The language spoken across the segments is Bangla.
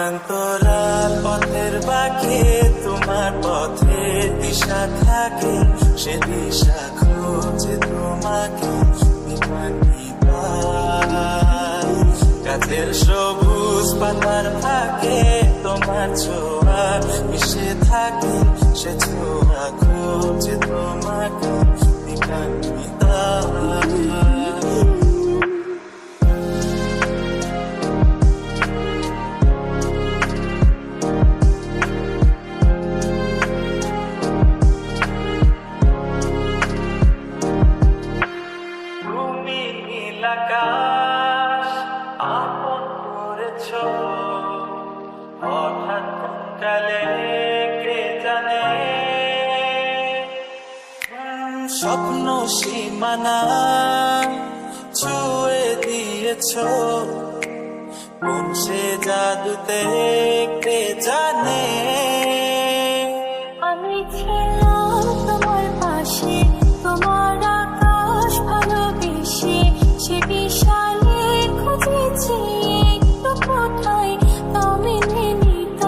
সমান্তরাল পথের বাঁকে তোমার পথে দিশা থাকে, সে দিশা খুঁজে তোমাকে গাছের সবুজ পাতার ফাঁকে তোমার ছোঁয়া মিশে থাকে, সে ছোঁয়া খুঁজে তোমাকে আকাশ আপন করেছ হঠাৎ কালে কে জানে, স্বপ্ন সীমানা ছুঁয়ে দিয়েছ কোন সে জাদুতে কে জানে। আমি ছিলাম তোমার পাশে, তোমার আকাশ ভালোবেসে, সে বিশালে খুঁজেছি একটু কোথায় তুমি নিত।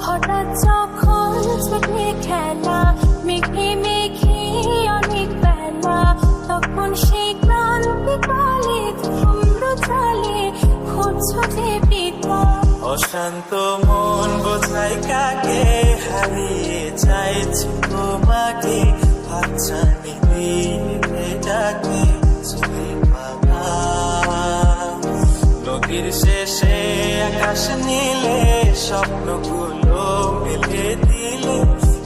হঠাৎ যখন চোখে খেলা মেঘে মেঘে অনেক বেলা, তখন সেই ক্রান্তি কালে চন্দ্র চালে খুঁজছো যে পিতা। অশান্ত মন বোঝাই কাকে হারিয়ে চাইছি তোমাকে, হাতছানি দিয়ে ডাকে নদীর শেষে আকাশ নীলে স্বপ্নগুলো মেলে দিলে,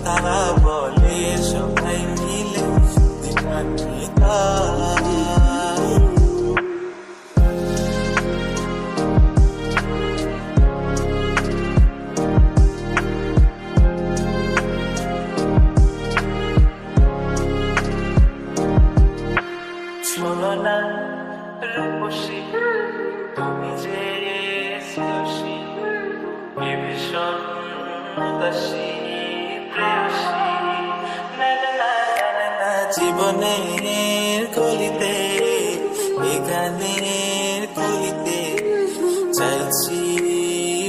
তারা বলে সবাই মিলে দিবান্বিতা। শোনো না রূপসী, তুমি যে শ্রেয়সী, এ ভীষণ উদাসী প্রেয়সী, জীবনের কলিতে এ গানের কলিতে চাইছি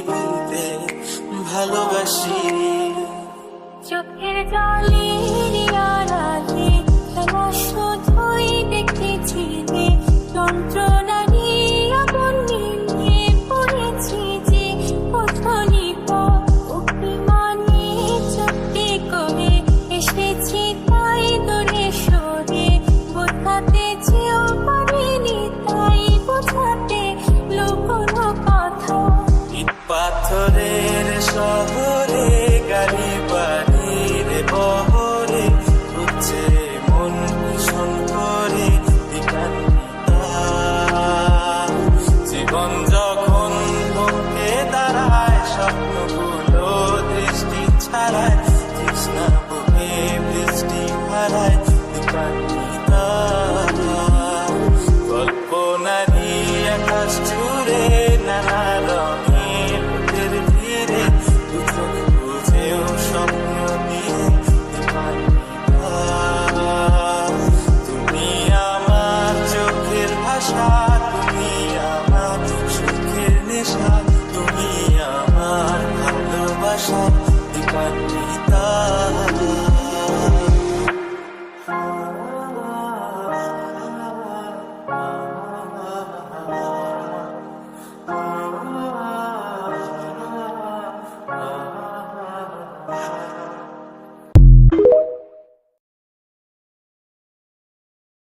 বলতে ভালোবাসি। চোখের জলে